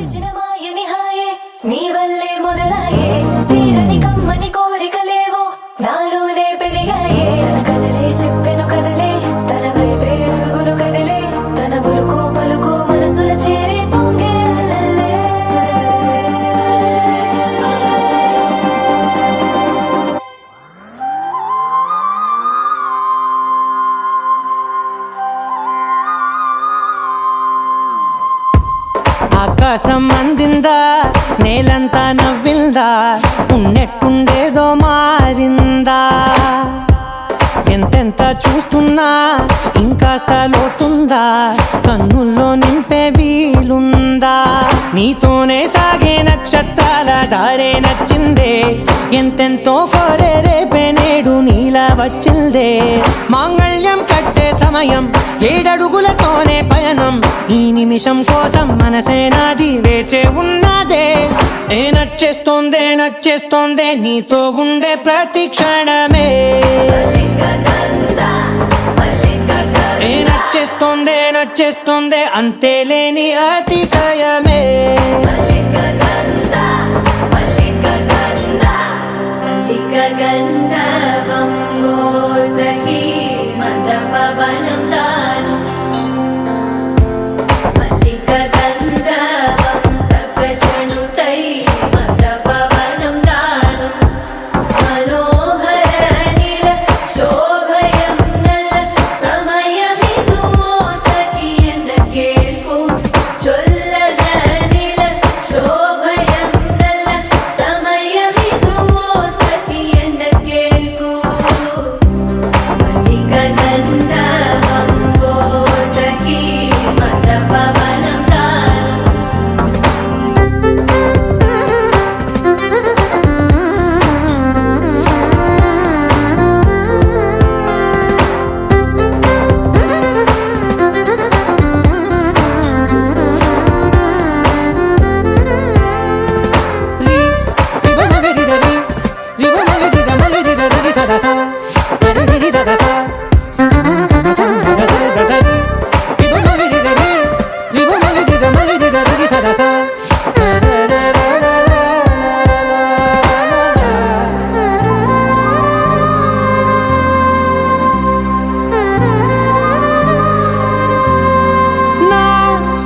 పిలిచిన మాయని హాయే నీ వల్లే మొదలాయే తీరని కమ్మని కోరికలేవో నాలోనే పెరిగాయే తన కదలే చెప్పెను కదలే తన వైపే అడుగులు కదిలే తన ఉలుకు పలుకు మనసుల చేరి పొంగే అలలే. ఆకాశం అందిందా నేలంతా నవ్విందా ఉన్నట్టుండేదో మారిందా ఎంతెంత చూస్తున్నా ఇంకాస్త లోతుందా కన్నుల్లో నింపే వీలుందా నీతోనే సాగే నక్షత్రాల దారే నచ్చిందే ఎంతెంతో కోరే రేపే నేడు నీలా వచ్చిందే మాంగళ్యం కట్టే సమయం ఏడడుగులతోనే పయనం ఈ నిమిషం కోసం మనసే నాది వేచే ఉన్నదే ఏ నచ్చేస్తోందే నచ్చేస్తోందే నీతో ఉండే ప్రతి క్షణమే ఏ నచ్చేస్తోందే నచ్చేస్తోందే అంతే లేని అతిశయమే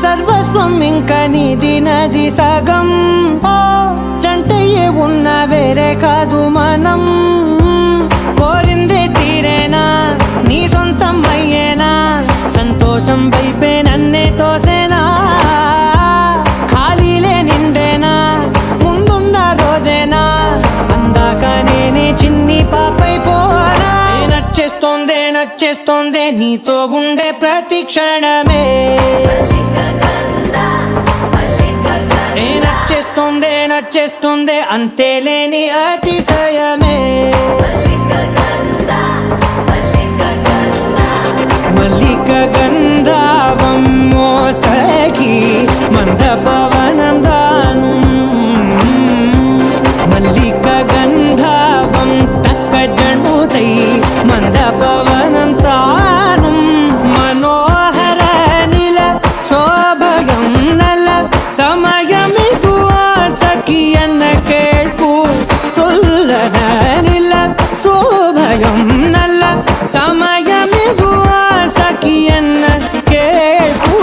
సర్వస్వం ఇంక నీది నది సగం ఓ జంటయ్యే ఉన్న వేరే కాదు మనం కోరిందే తీరేనా నీ సొంతం అయ్యేనా సంతోషం వైపే నన్నే తోసేనా ఖాళీలే నిండేనా ముందుందా రోజేనా అందాక నేనే చిన్ని పాపై పోనా నచ్చేస్తోందే నచ్చేస్తోందే నీతో ఉండే ప్రతి క్షణమే ఏ నచ్చేస్తోందే నచ్చేస్తోందే అంతే లేని అతిశయమే మల్లిక గంధావం మోసగి మంద పవనం దాను మల్లిక గంధావం తక్క జండుతై మంద పవనం తాను మనోహర నిల శోభయం నల സമയമിതു സഖിയെന്ന കേൾക്കൂ ചൊല്ലന നില ശോഭയം നല്ല സമയമിതു സഖിയെന്ന കേൾക്കൂ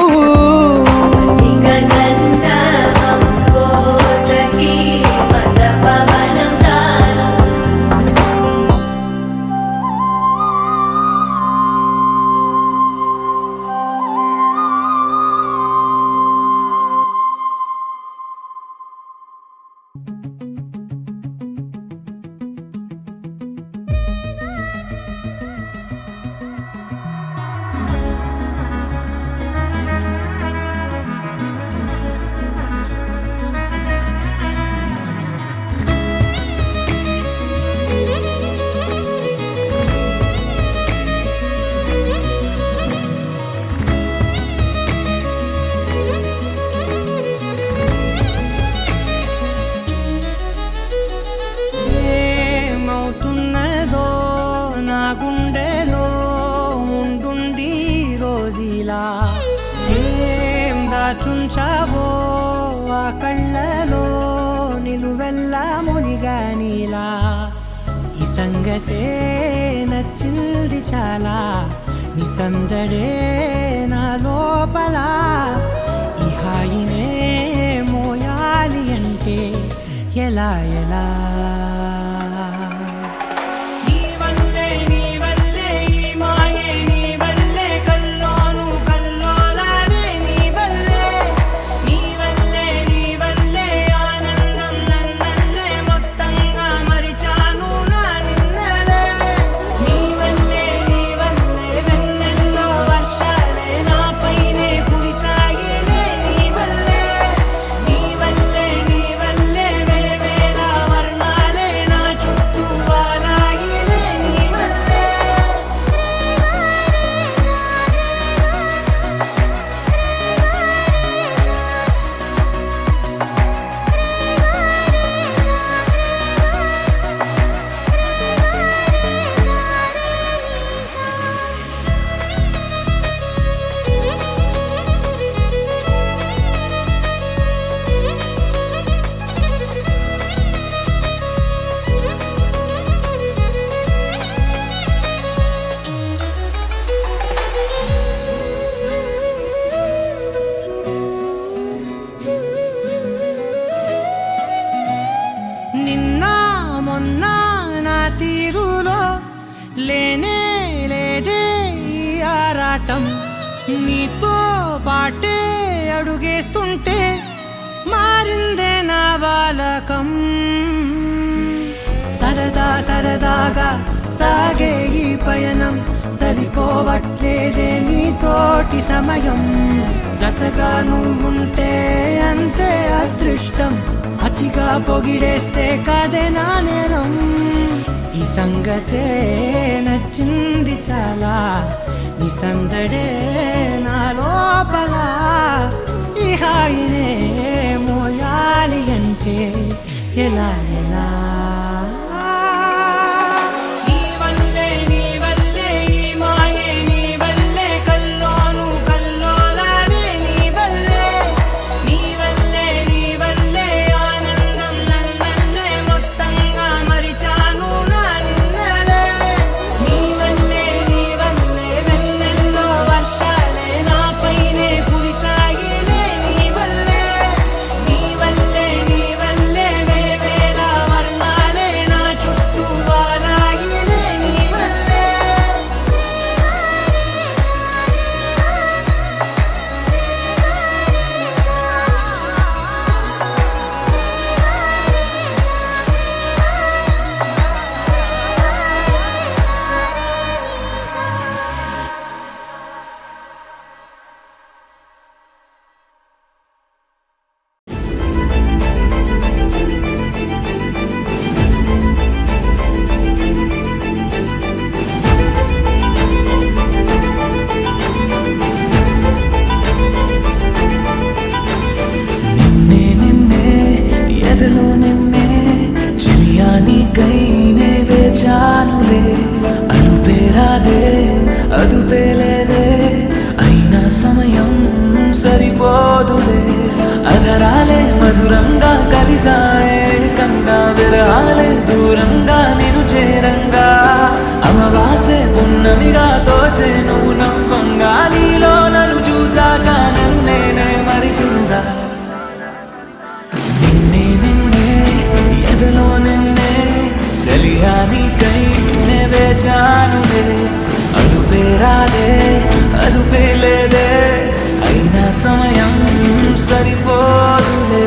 సంగతే నచ్చింది చాలా, నీ సందడే నా లోపల. ఈ హాయినే మోయాలి అంటే ఎలా ఎలా? నీ వల్లే ఈ మాయే, నీ వల్లే కల్లోను కల్లోలానే, నీ వల్లే ఆనందం నన్నల్లే మొత్తంగా మరిచాను నా నిన్నలే. నీ వల్లే వెన్నెల్లో వర్షాలే నాపైనే కురిసాయిలే. నీ వల్లే వేవేల వర్ణాలే నా చుట్టూ వాలాయిలే. నీ వల్లే నిన్న మొన్న నా తీరులో లేనే లేదే ఈ ఆరాటం. నీతో పాటే అడుగేస్తుంటే మారిందే నా బాలకం. సరదాగా సాగే ఈ పయనం సరిపోవట్లేదే నీతోటి సమయం. జతగా నువ్వుంటే అంతే అదృష్టం, అతిగా పొగిడేస్తే కాదే నా నేరం. ఈ సంగతే నచ్చింది చాలా, నీ సందడే నా లోపల. ఈ హాయినే మోయాలి అంటే ఎలా ఎలా? నీ వల్లే ఈ మాయే, నీ వల్లే కల్లోను కల్లోలానే, నీ వల్లే ఆనందం నన్నల్లే మొత్తంగా మరిచాను నా నిన్నలే. నీ వల్లే వెన్నెల్లో వర్షాలే నాపైనే కురిసాయిలే. నీ వల్లే వేవేల వర్ణాలే నా చుట్టూ వాలాయిలే. నీ వల్లే నిన్నే ఎదలో నిన్నే చిలియానికైనే వేచానులే. అదుపే లేదే అయినా సమయం సరిపోదులే. అధరాలే మధురంగా కలిసాయే కంగా, విరహాలే దూరంగా నిను చేరంగా. అమవాసే పున్నమిగా తోచే నువ్వు నవ్వంగా. నీలో నన్ను చూసాక నన్ను నేనే మరిచిందా. నిన్నే ఎదలో నిన్నే చలియానికై నే వేచానులే. అదుపే లేదే అయినా సమయం సరిపోదులే.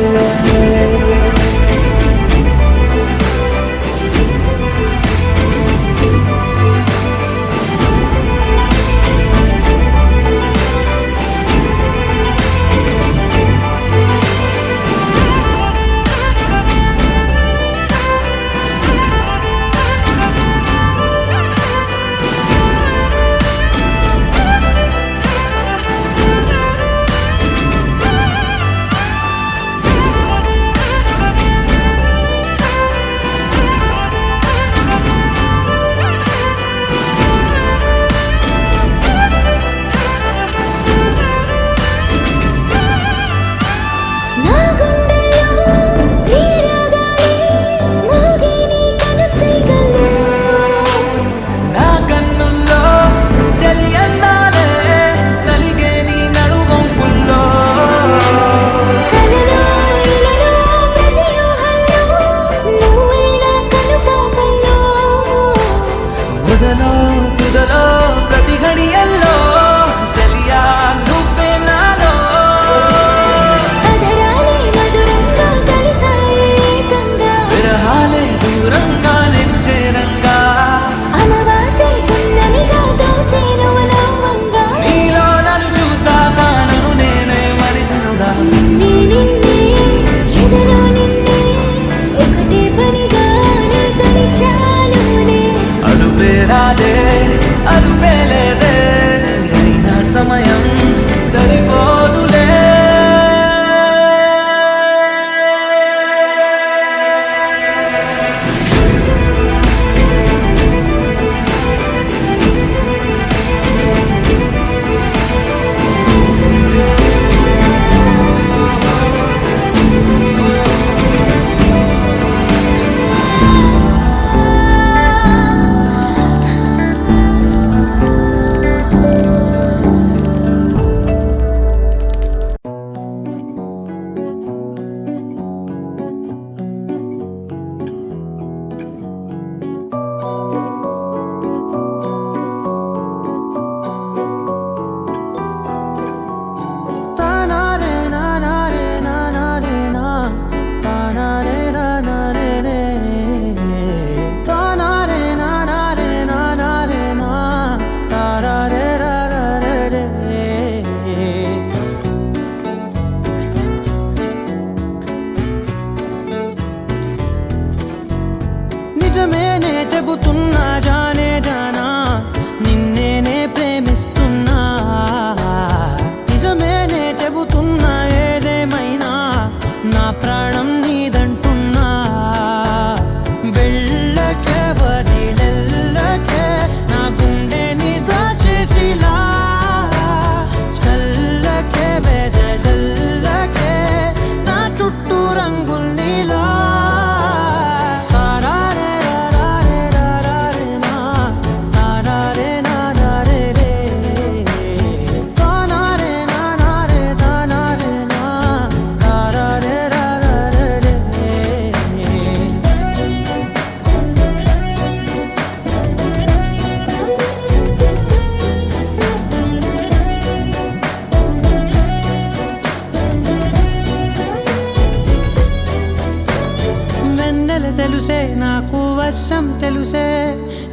తెలుసే నాకు వర్షం తెలుసే,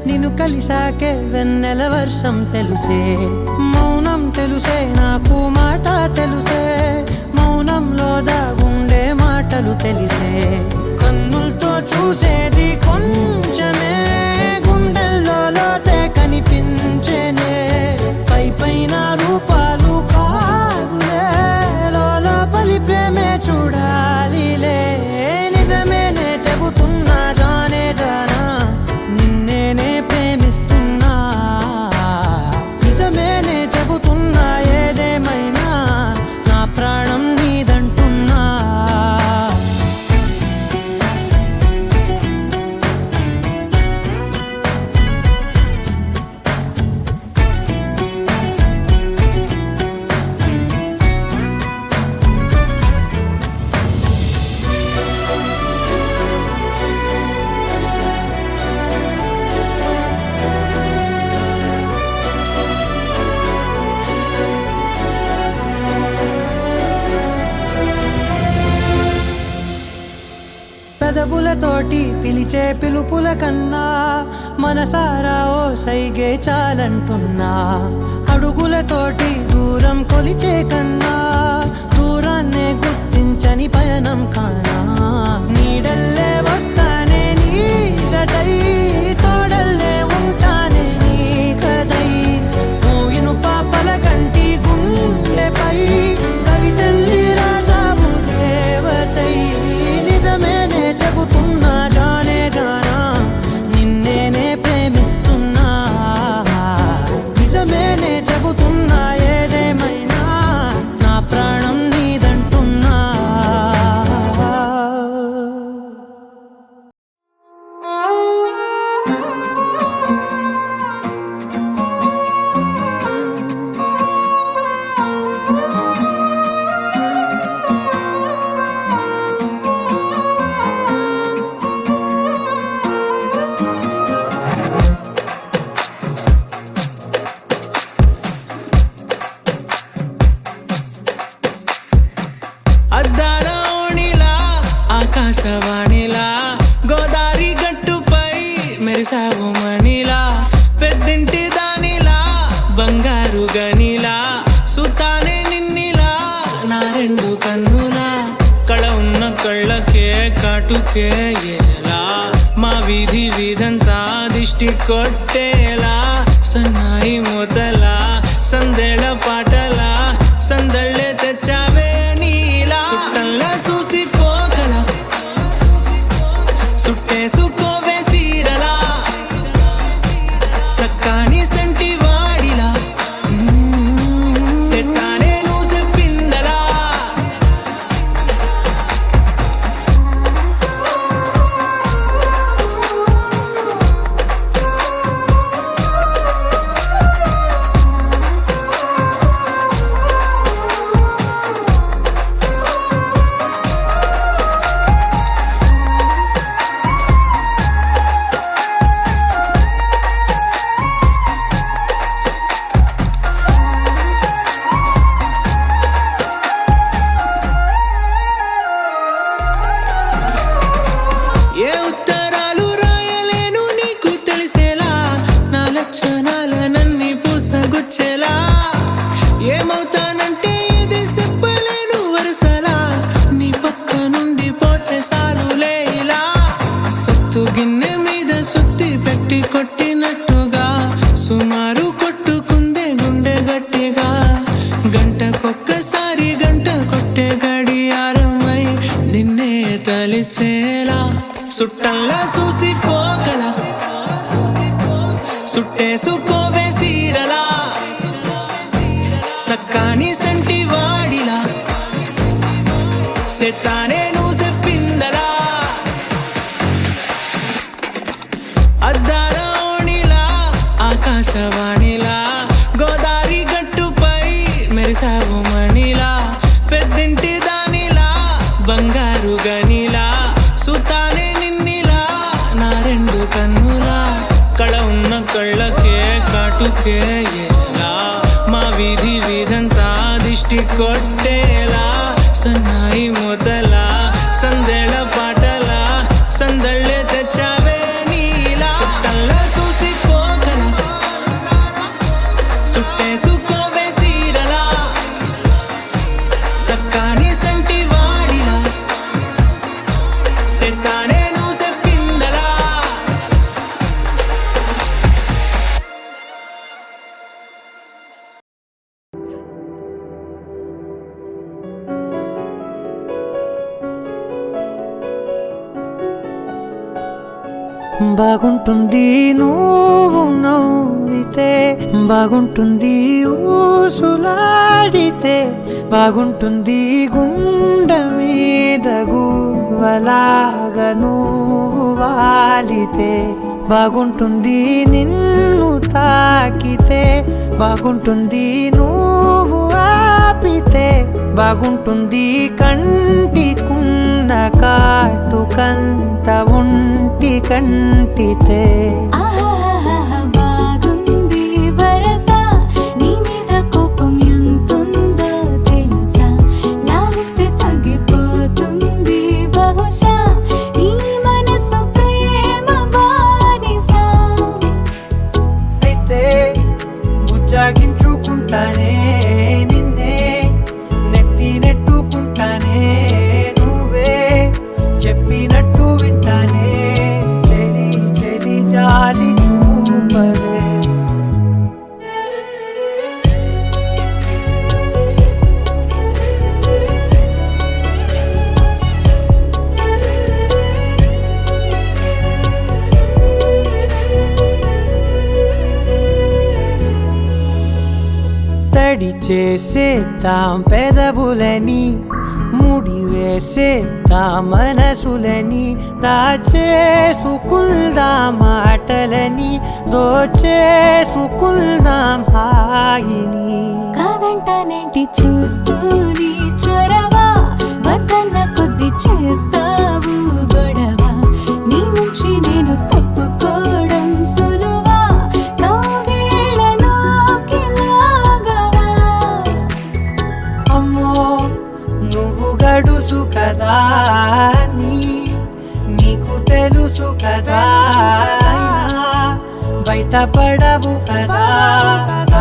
నిన్ను కలిసాకే వెన్నెల వర్షం తెలుసే. మౌనం తెలుసే నాకు మాట తెలుసే, మౌనంలో దాగుండే మాటలు తెలిసే. కన్నులతో చూసేది కొంచెమే, గుండెల్లో లోతే కనిపించేనే. పై పైన రూపాలు కాదులే, లోపలి ప్రేమే చూడాలిలే. నిజమేనే చెబుతున్నా జానే జానా, నిన్నేనే ప్రేమిస్తున్నా. నిజమేనే చెబుతున్నా ఏదేమైనా, నా ప్రాణం నీదంటున్నా. పెదవులతోటి పిలిచే పిలుపుల కన్నా, మనసారా ఓ సైగే చాలంటున్నా. అడుగులతోటి దూరం కొలిచే కన్నా, దూరాన్నే గుర్తించని పయనం కానా. నీడల్లే వస్తానే నీ జతై, తోడల్లే ఉంటానే నీ కదై. మూయిను పాపల కంటి గుండెపై, కవితల్లి రాజావు దేవతై. నిజమేనే చెబుతున్నా జానే జానా, నిన్నేనే ప్రేమిస్తున్నా. నిజమేనే చెబుతున్నా ఏదేమైనా, నా ప్రాణం నీదంటున్నా. అద్దాల ఓణిలా ఆకాశవాణిలా, గోదారి గట్టుపై మెరిసావు మణిలా. పెద్దింటి దానిలా బంగారు గనిలా, సుతానే నిన్నిలా నా రెండు కన్నులా. కళ ఉన్న కళ్ళకే కాటుకే ఎలా, మా వీధి వీధంతా దిష్టి కొట్టేలా. సన్నాయి మూతలా సందేళ పాటలా, సందళ్ళే తెచ్చావే నీలా. సుట్టంలా చూసిపోగల సుట్టేసుకోవే సీరలా, సక్కాని సంటి వాడిలా సెత్తానే నువ్వు చెప్పిందలా. ఏ ఉత్తరాలు రాయలేను నీకు తెలిసేలా, నా లక్షణాలనన్నీ పూసగుచ్చేలా. ఏమవుతానంటే ఇది చెప్పలేను వరుసలా, నీ పక్క నుండి పోతే సారులే ఇలా. సొత్తు గిన్నె మీద సుత్తి పెట్టి కొట్టినట్టుగా, సుమారు కొట్టుకుందే గుండె గట్టిగా. గంటకొక్కసారి గంట కొట్టే గడియారమై నిన్నే తలిసేలా. సుట్టంలా చూసిపోగల సుట్టేసుకోవే సీరలా, సక్కాని సంటి వాడిలా సెత్తానే నువ్వు చెప్పిందలా. అద్దాల ఓణిలా ఆకాశవాణిలా, గోదారి గట్టుపై మెరిసావు మణిలా. పెద్దింటి దానిలా బంగారు గనిలా, సుతానే నిన్నిలా నా రెండు కన్నులా. కళ ఉన్న కళ్ళకే కాటుకే ఎలా, మా వీధి వీధంతా దిష్టి కొట్టేలా. సన్నాయి మూతలా సందేళ పాటలా, సందళ్ళే బాగుంటుంది నువ్వు నవ్వితే, బాగుంటుంది ఊసులాడితే, బాగుంటుంది గుండె మీద గువ్వలాగా నువ్వు వాలితే, బాగుంటుంది నిన్ను తాకితే, బాగుంటుంది నువ్వు ఆపితే, బాగుంటుంది కంటికున్న కాటుకంత ఒంటి కంటితే. ఆహాహాహా బాగుంది వరస, నీ మీద కోపం ఎంతుందో తెలుసా, లాగిస్తే తగ్గిపోతుంది బహుశా నీ మనసు ప్రేమ బానిస. అయితే బుజ్జాగించుకుంటానే నిన్నే, నెత్తి నెట్టుకుంటానే నువ్వే చెప్పినట్టు వింటానే, చెలి చెలి జాలి చూపవే. తడి చేసేద్దాం పెదవులని, ముడి వేసేద్దాం మనసులని, దాచేసుకుందాం మాటలని, దోచేసుకుందాం హాయిని. కాదంటానేంటి చూస్తూని చొరవ, వద్దన్న కొద్ది చేస్తావు గొడవ, నీ నుంచి నేను తప్పుకోవడం సులువా, కౌగిళ్ళలోకి లాగవా. అమ్మో నువ్వు గడుసు కదా నీకు తెలుసు కదా, బయట పడవు కదా, పద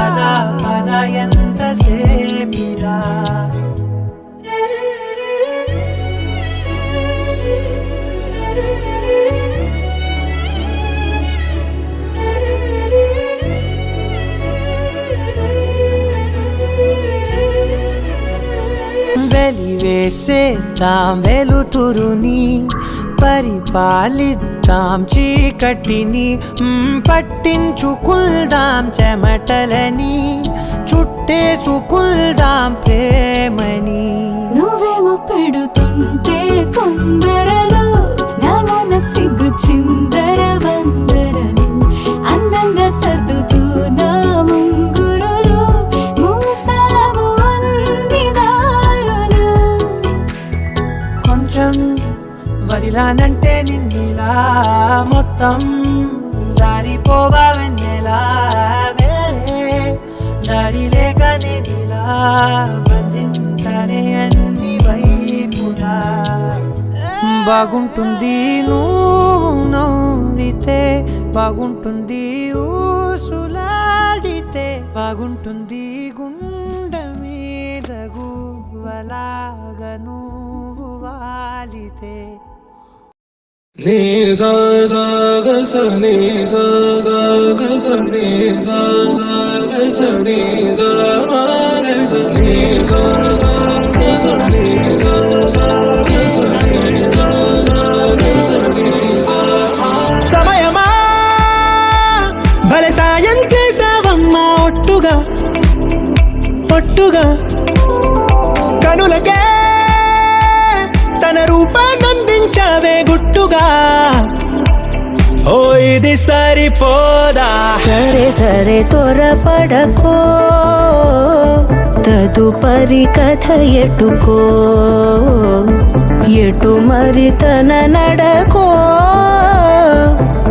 పద ఎంత సేపిరా. వెలివేసేద్దాం వెలుతురుని, పరిపాలిద్దాం చీకటిని, పట్టించుకుందాం చెమటలని, చుట్టేసుకుందాం ప్రేమని. నువ్వేమో పెడుతుంటే తొందరలు, నాలోన సిగ్గు చిందర వందరలు, అందంగా సర్దుతూ నా ముంగురులు, మూసావు అన్ని దారులు. కొంచెం వదిలానంటే నిన్నిలా, మొత్తం జారిపోవా వెన్నెలా, వేరే దారి లేక నేనిలా బంధించనే అన్ని వైపులా. బాగుంటుంది నువ్వు నవ్వితే, బాగుంటుంది ఊసులాడితే, బాగుంటుంది గుండె మీద గువ్వలాగా నువ్వు వాలితే. నీ సా సా గ స నీ సా సా గ స నీ సా సా గ స నీ సా మా గ స నీ సా సా గ స నీ సా సా గ స నీ సా సా గ స నీ సా మా. సమయమా భలే సాయం చేసావమ్మా ఒట్టుగా ఒట్టుగా, కనులకే తన రూపాన్నందించావే గుట్టుగా. ఓ ఇది సరిపోదా, సరే సరే త్వరపడకో, తదుపరి కథ ఎటుకో, ఎటు మరి తన నడకో,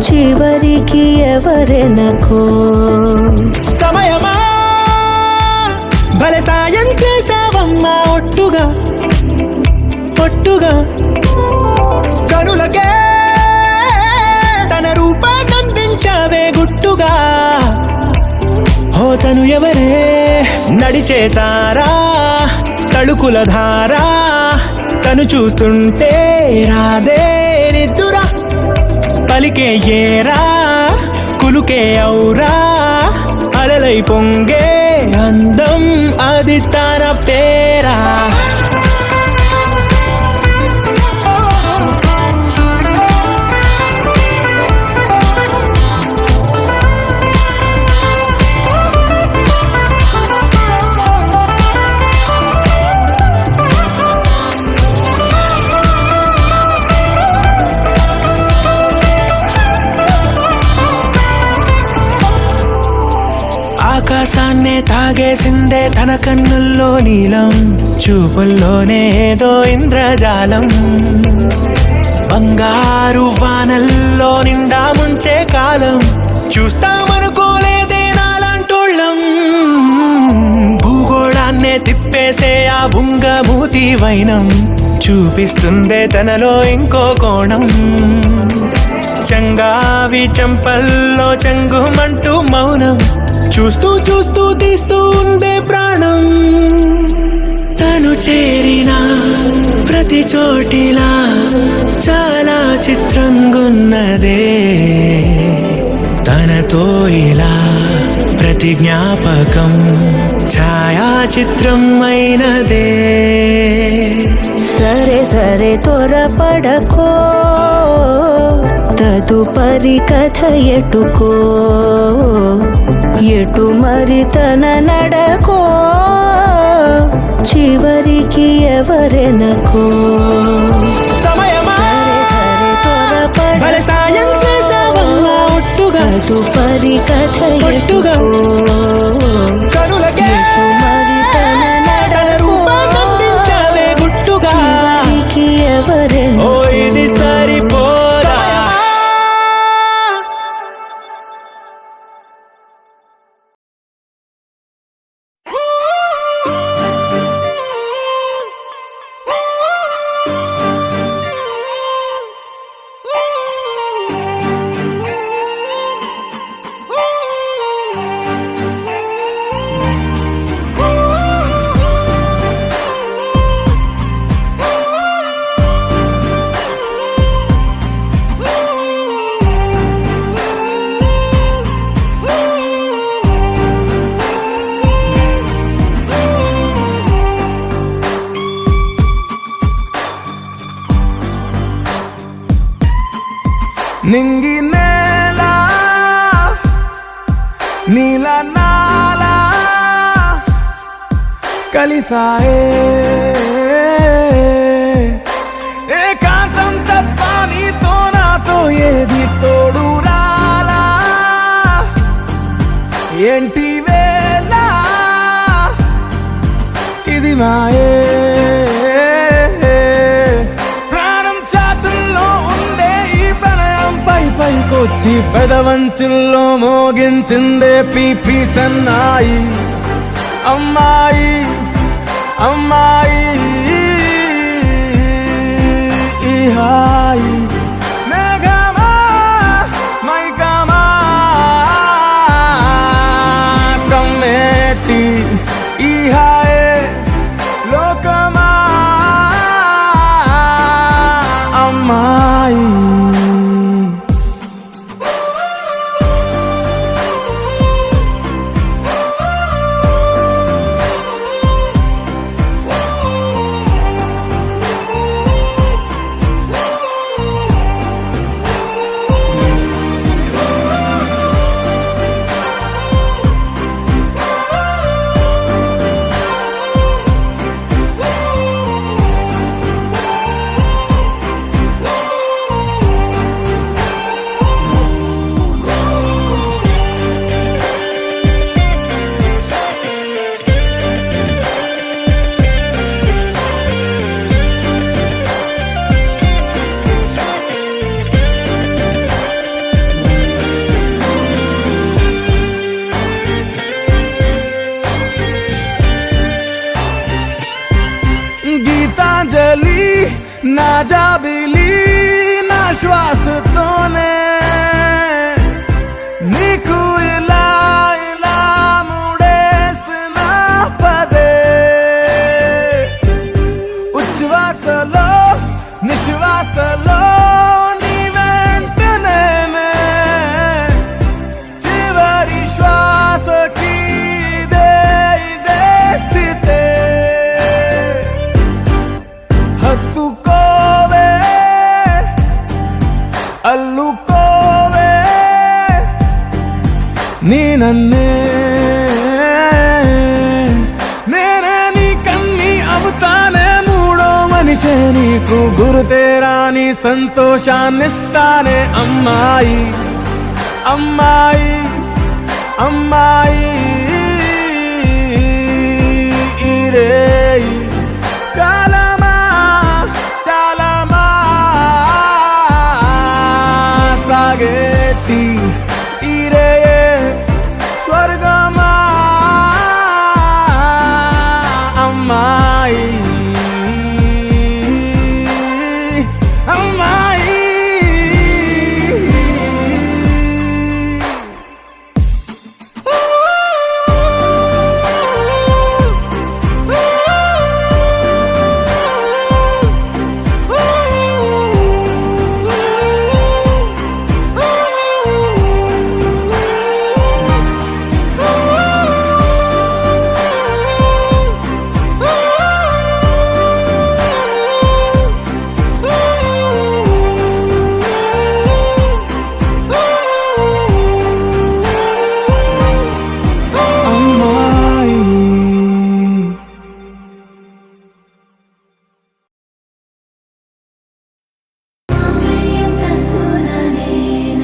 చివరికి ఎవరెనకో. సమయమా భలే సాయం చేసావమ్మా ఒట్టుగా ఒట్టుగా, కనులకే తన రూపాన్నందించావే గుట్టుగా. ఓ తను ఎవరే నడిచే తారా, తళుకుల ధారా, తను చూస్తుంటే రాదే నిద్దురా, పలికే ఏరా కులుకే ఔరా, అలలై పొంగే అందం అది తన పేరా. ఆకాశాన్నే తాగేసిందే తన కన్నుల్లో నీలం, చూపుల్లోనే ఏదో ఇంద్రజాలం. బంగారు వానల్లో నిండా ముంచే కాలం, చూస్తామనుకోలేదే నాలాంటోళ్ళం. భూగోళాన్నే తిప్పేసే ఆ బుంగమూతి వైనం, చూపిస్తుందే తనలో ఇంకో కోణం. చంగావి చంపల్లో చంగుమంటూ మౌనం, చూస్తూ చూస్తూ తీస్తూ ఉందే ప్రాణం. తను చేరిన ప్రతి చోటిలా చాలా చిత్రంగున్నదే, తనతో ఇలా ప్రతి జ్ఞాపకం ఛాయాచిత్రం అయినదే. సరే సరే త్వరపడకో, తదుపరి కథ ఎటుకో, ఎటు మరి తన నడకో, చివరికి ఎవరెనకో. సమయమా సరే త్వరపడకో, భలే సాయం చేసావమ్మా ఒట్టుగా, తదుపరి కథ ఒట్టుగా. ఎటుకో, కనులకే ఎటు మరి తన తన నడకో, రూపాన్నందించావే గుట్టుగా. చివరికి ఎవరెనకో. ఓ ఇది సరిపోదా. నింగి నేల నీల నాల కలిసాయే, ఏకాంతం తప్ప నీతో నాతో ఏది తోడు రాలా. ఏంటి వేళ ఇది మాయే, పైకొచ్చి పెదవంచుల్లో మోగించిందే పీపీ సన్నాయి. అమ్మాయి అమ్మాయి ఈ హాయి, మేఘమా మైకమా కమ్మేటి ఈ హాయే లోకమా అమ్మాయి. గీతాంజలి నా జాబిలి నా శ్వాసతోనే నీకు ఇలా ఇలా ముడేసిన పదే, ఉచ్ఛ్వాసలో నిశ్వాసలో నీ వెంట నేనే, చివరి శ్వాసకి ఇదే ఇదే స్థితే. హత్తుకోవే అల్లుకోవే నీ నన్నే, నేనే నీ కన్ని అవుతానే మూడో మనిషే నీకు గురుతేరా నీ సంతోషాన్నిస్తానే. అమ్మాయి అమ్మాయి అమ్మాయి రేయి కాలమా కాలమా సాగేటి ఈ రేయే స్వర్గమా అమ్మాయి అమ్మాయి माङ्गल्यं तन्तुननेन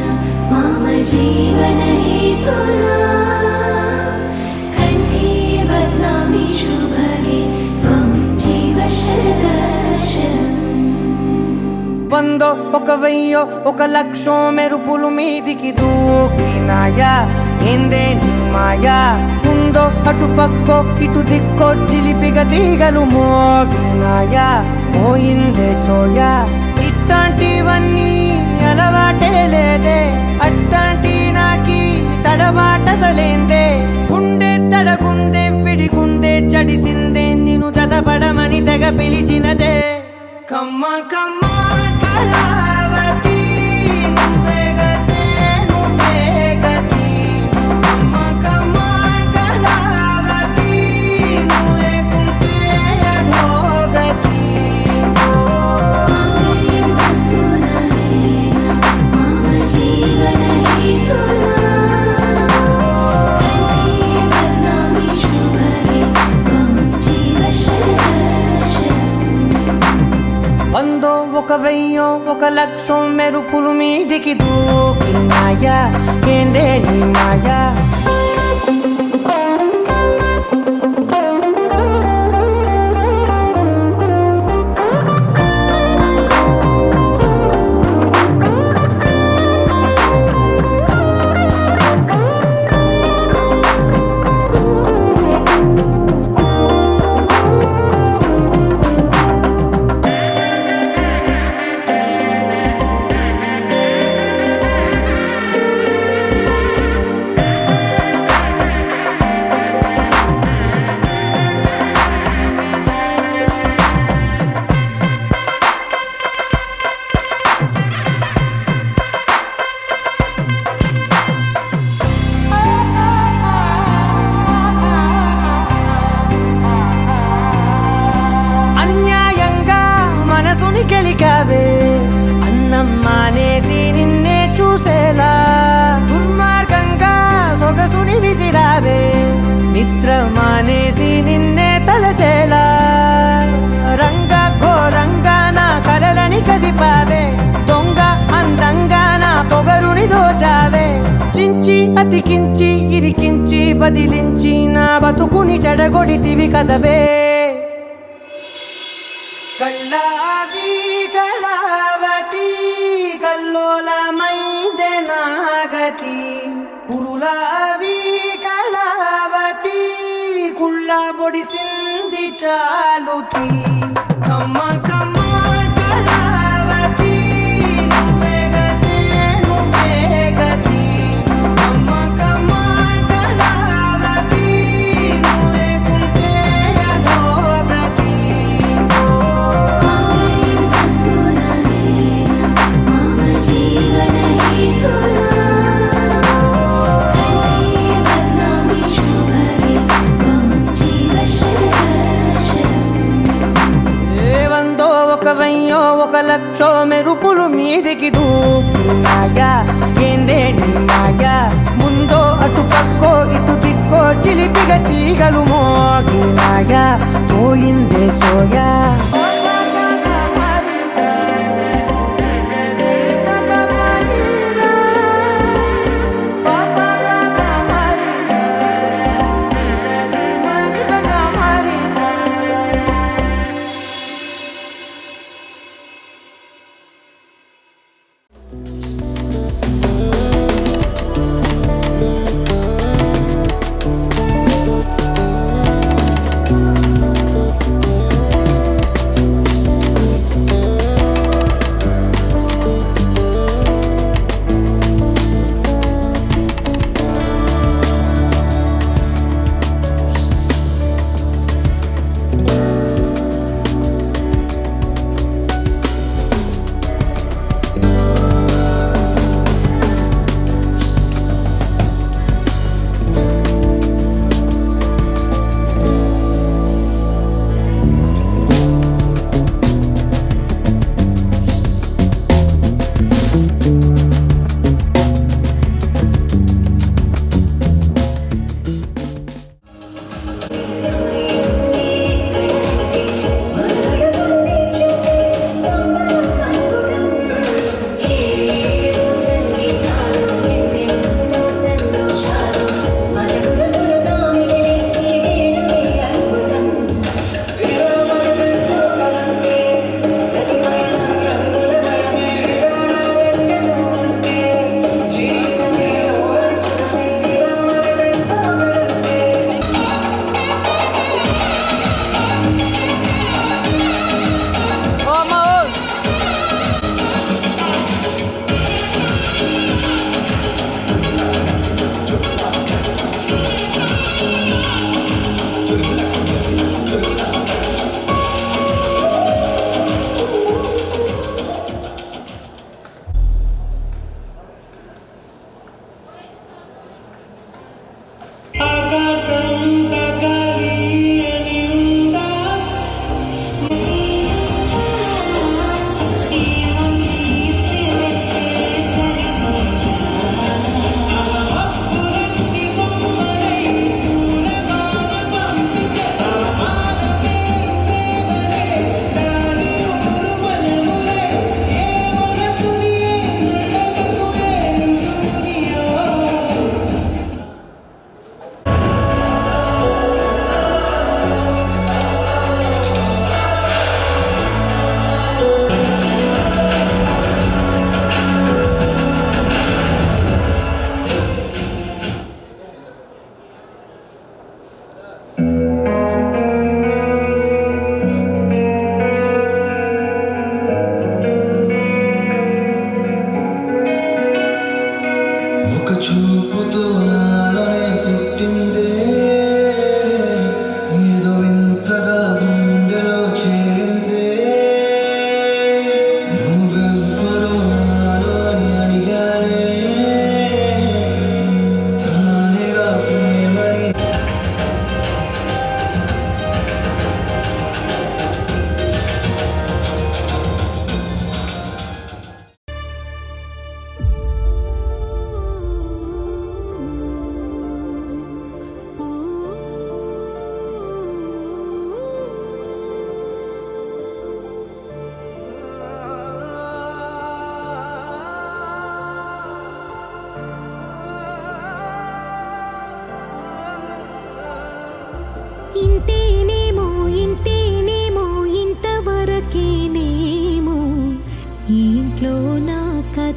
मम जीवनहेतुना कण्ठे बध्नामि शुभगे त्वं जीव शरदर्शनम् వందో ఒక వెయ్యో ఒక లక్షో మెరుపులు మీదికి దూకినాయా ఏందే నీ మాయా ఉందో అటు పక్కో ఇటు దిక్కో చిలిపిగ తీగలు మోగినాయా పోయిందే సోయా ఇట్లాంటివన్నీ అలవాటే లేదే అట్లాంటి నాకి తడబాటసలేందే గుండె తడగుందే విడిగుందే చడిసిందే నిన్ను జతపడమని తెగ పిలిచినదే కమ్మ కమ్మ కళావతి నువ్వే గతే నువ్వే గతి కమ్మ కమ్మ కళావతి నువ్వు లేకుంటే అధోగతి माङ्गल्यं तन्तुननेन मम जीवनहेतुना कण्ठे बध्नामि शुभगे त्वं जीव शरदर्शनम् వందో ఒక వెయ్యో ఒక లక్షో మెరుపులు మీదికి దూకినాయా ఏందే నీ మాయా అన్యాయంగా మనసుని గెలికావే అన్నం మానేసి నిన్నే చూసేలా దుర్మార్గంగా సొగసుని విసిరావే నిద్ర మానేసి నిన్నే తలచేలా రంగా ఘోరంగా నా కలలని కదిపావే దొంగ అందంగా నా పొగరుని దోచావే చించి అతికించి ఇరికించి వదిలించి నా బతుకుని చెడగొడితివి కదవే కళ్ళావి కళావతి కల్లోలమైందే నాగతి కురులావి కళావతి కుళ్ళ బొడిసింది చాలుతి కమ్మ కమ్మ కళావతి నువ్వే గతే నువ్వే గతి కమ్మ కమ్మ కళావతి నువ్వు లేకుంటే అధోగతి माङ्गल्यं तन्तुननेन मम जीवनहेतुना कण्ठे बध्नामि शुभगे त्वं जीव शरदर्शनम् ఏ వందో ఒక వెయ్యో ఒక లక్షో మెరుపులు మీదికి దూకినాయా ఏందే నీ మాయా ముందో అటు పక్కో ఇటు దిక్కో చిలిపిగ తీగలు మోగినాయా పోయిందే సోయా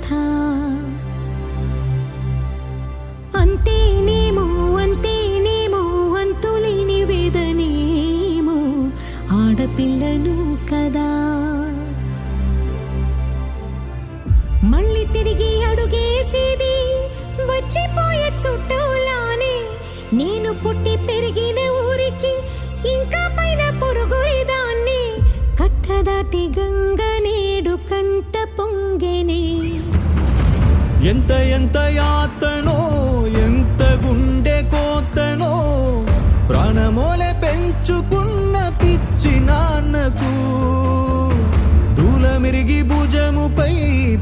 కథ అంతేనేమో అంతేనేమో అంతులేని వేదనేమో ఆడపిల్లను కదా మళ్ళీ తిరిగి అడుగేసేది వచ్చిపోయే చుట్టూలానే నేను పుట్టి పెరిగిన ఊరికి ఇంకా పైన పొరుగురిదాన్ని కట్టదాటి గంగ నేడు కంట పొంగెనే ఎంత ఎంత యాతనో ఎంత గుండె కోతనో ప్రాణమోలే పెంచుకున్న పిచ్చి నాన్నకు దూలమిరిగి భుజముపై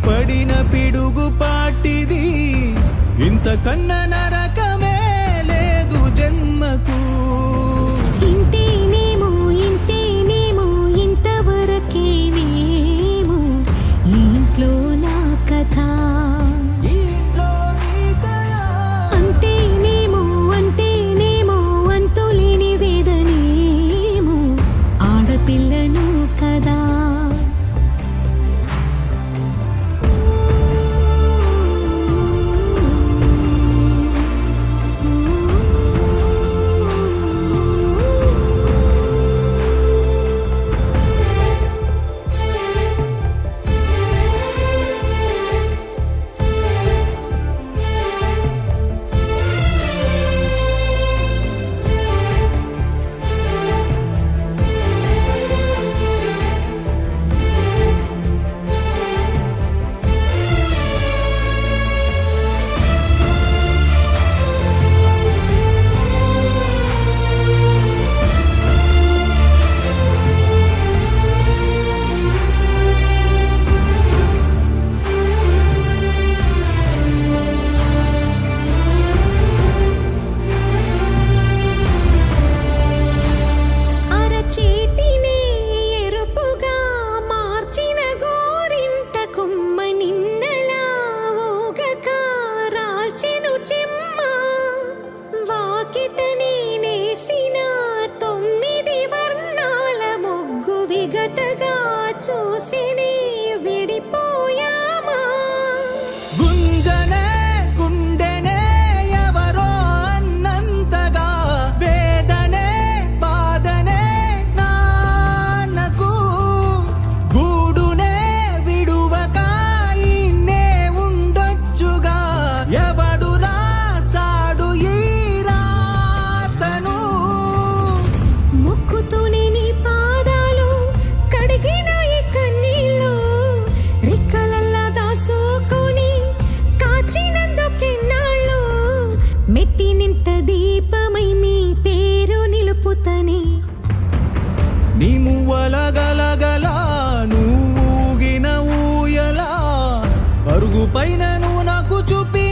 పడిన పిడుగు పాటిది ఇంతకన్న నరకమే లేదు జన్మకు ఇంతేనేమో ఇంతేనేమో ఇంతవరకేనేమో ఈ ఇంట్లో నా కథ అంతేనేమో అంతేనేమో అంతులేని వేదనేమో ఆడపిల్లను కదా అరచేతినే ఎరుపుగా మార్చిన గోరింట కొమ్మ నిన్నలా ఊగక రాల్చెను చెమ్మ వాకిట నేనేసిన 9 వర్ణాల ముగ్గు విగతగా చూసిని విడిపోయామా గుంజనే గుండెనే ఎవరో అన్నంతగా వేదనే బాధనే నాన్నకు గూడునే విడువక ఇన్నే ఉండొచ్చుగా ఎవడు రాసాడు ఈ రాతను మొక్కుతూనే నీ పాదాలు కడిగిన ఈ కన్నీళ్ళు రెక్కలల్లా దాసుకొని కాచినందుకెన్నాళ్ళు మెట్టి నింట దీపమై మీ పేరు నిలుపుతని నీ మువ్వల గలగల నువ్వు ఊగిన ఊయలా అరుగు పైన నువ్వు నాకు చూపి